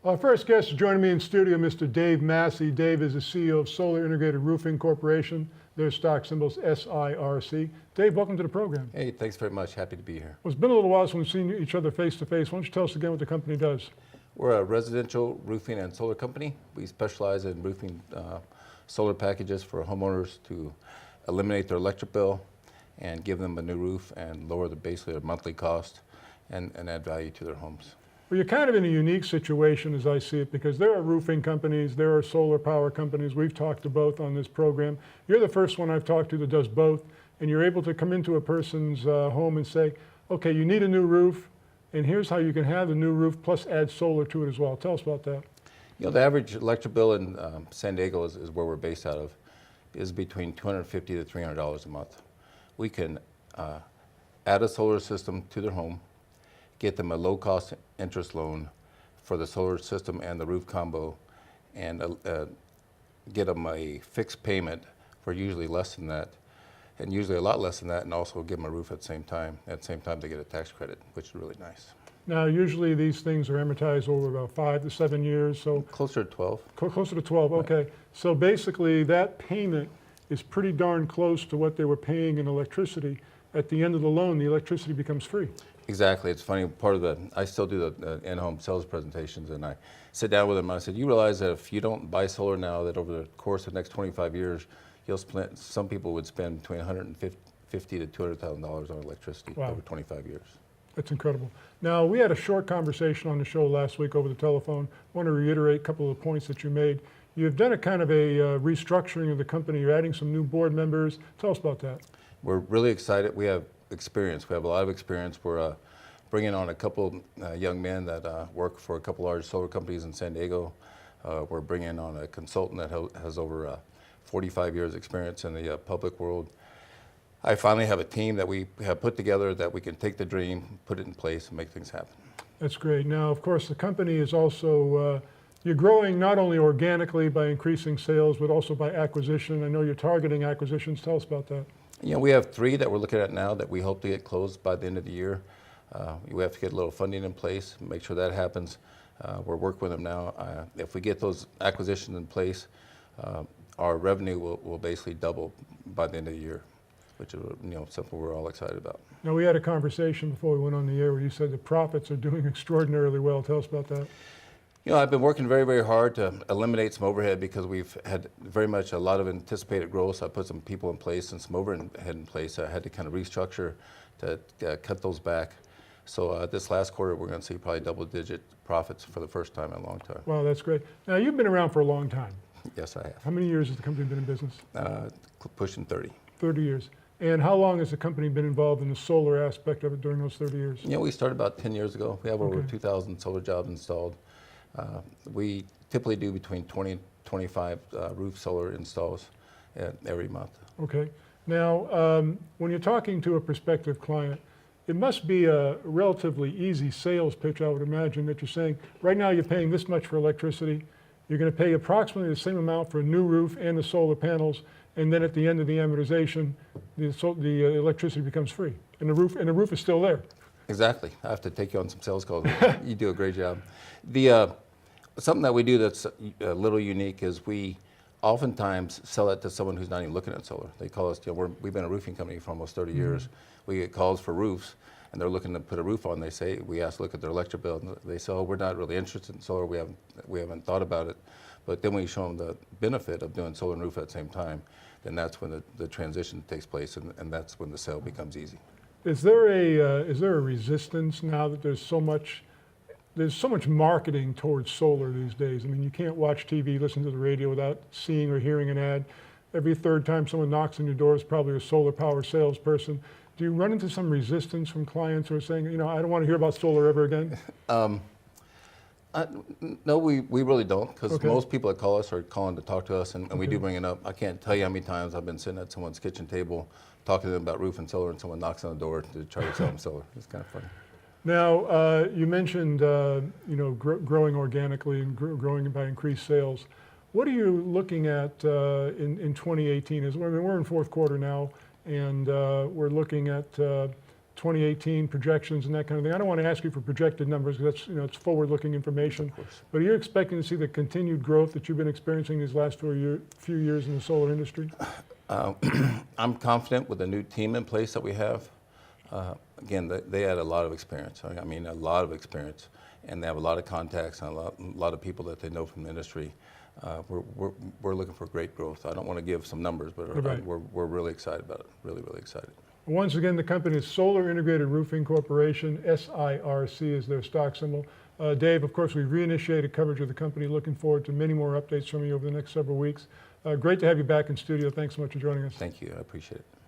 Our first guest is joining me in studio, Mr. Dave Massey. Dave is the CEO of Solar Integrated Roofing Corporation. Their stock symbol's SIRC. Dave, welcome to the program. Hey, thanks very much. Happy to be here. Well, it's been a little while since we've seen each other face to face. Why don't you tell us again what the company does? We're a residential roofing and solar company. We specialize in roofing solar packages for homeowners to eliminate their electric bill and give them a new roof and lower basically their monthly cost and add value to their homes. Well, you're kind of in a unique situation as I see it, because there are roofing companies, there are solar power companies. We've talked to both on this program. You're the first one I've talked to that does both, and you're able to come into a person's home and say, okay, you need a new roof, and here's how you can have the new roof plus add solar to it as well. Tell us about that. You know, the average electric bill in San Diego is where we're based out of, is between $250 to $300 a month. We can add a solar system to their home, get them a low-cost interest loan for the solar system and the roof combo, and get them a fixed payment for usually less than that, and usually a lot less than that, and also give them a roof at the same time. At the same time, they get a tax credit, which is really nice. Now, usually these things are amortized over about 5 to 7 years. So closer to 12. Closer to 12, okay. Right. So basically, that payment is pretty darn close to what they were paying in electricity. At the end of the loan, the electricity becomes free. Exactly. It's funny, I still do the in-home sales presentations, and I sit down with them and I said, you realize that if you don't buy solar now, that over the course of the next 25 years, some people would spend between $150,000 to $200,000 on electricity. Wow. Over 25 years. That's incredible. Now, we had a short conversation on the show last week over the telephone. I want to reiterate a couple of the points that you made. You've done a kind of a restructuring of the company. You're adding some new board members. Tell us about that. We're really excited. We have experience. We have a lot of experience. We're bringing on a couple young men that work for a couple large solar companies in San Diego. We're bringing on a consultant that has over 45 years experience in the public world. I finally have a team that we have put together that we can take the dream, put it in place, and make things happen. That's great. Now, of course, the company is also, you're growing not only organically by increasing sales, but also by acquisition. I know you're targeting acquisitions. Tell us about that. You know, we have 3 that we're looking at now that we hope to get closed by the end of the year. We have to get a little funding in place, make sure that happens. We're working with them now. If we get those acquisitions in place, our revenue will basically double by the end of the year, which is something we're all excited about. Now, we had a conversation before we went on the air where you said the profits are doing extraordinarily well. Tell us about that. You know, I've been working very, very hard to eliminate some overhead because we've had very much a lot of anticipated growth. So I put some people in place and some overhead in place. I had to kind of restructure to cut those back. So this last quarter, we're going to see probably double-digit profits for the first time in a long time. Wow, that's great. Now, you've been around for a long time. Yes, I have. How many years has the company been in business? Pushing 30. 30 years. And how long has the company been involved in the solar aspect of it during those 30 years? You know, we started about 10 years ago. We have over 2,000 solar jobs installed. We typically do between 20 and 25 roof solar installs every month. Okay. Now, when you're talking to a prospective client, it must be a relatively easy sales pitch, I would imagine, that you're saying, right now you're paying this much for electricity. You're going to pay approximately the same amount for a new roof and the solar panels, and then at the end of the amortization, the electricity becomes free, and the roof is still there. Exactly. I have to take you on some sales calls. You do a great job. Something that we do that's a little unique is we oftentimes sell it to someone who's not even looking at solar. They call us, we've been a roofing company for almost 30 years. We get calls for roofs, and they're looking to put a roof on. They say, we ask to look at their electric bill, and they say, oh, we're not really interested in solar. We haven't thought about it. But then we show them the benefit of doing solar and roof at the same time, then that's when the transition takes place, and that's when the sale becomes easy. Is there a resistance now that there's so much marketing towards solar these days? I mean, you can't watch TV, listen to the radio without seeing or hearing an ad. Every third time someone knocks on your door is probably a solar power salesperson. Do you run into some resistance from clients who are saying, I don't want to hear about solar ever again? No, we really don't, because most people that call us are calling to talk to us, and we do bring it up. I can't tell you how many times I've been sitting at someone's kitchen table talking to them about roof and solar, and someone knocks on the door to try to sell them solar. It's kind of funny. Now, you mentioned growing organically and growing by increased sales. What are you looking at in 2018? We're in fourth quarter now, and we're looking at 2018 projections and that kind of thing. I don't want to ask you for projected numbers because that's, it's forward-looking information. Of course. But are you expecting to see the continued growth that you've been experiencing these last few years in the solar industry? I'm confident with the new team in place that we have. Again, they had a lot of experience. I mean, a lot of experience, and they have a lot of contacts and a lot of people that they know from the industry. We're looking for great growth. I don't want to give some numbers, but Right. we're really excited about it. Really, really excited. Once again, the company is Solar Integrated Roofing Corporation. SIRC is their stock symbol. Dave, of course, we've reinitiated coverage of the company. Looking forward to many more updates from you over the next several weeks. Great to have you back in studio. Thanks so much for joining us. Thank you. I appreciate it.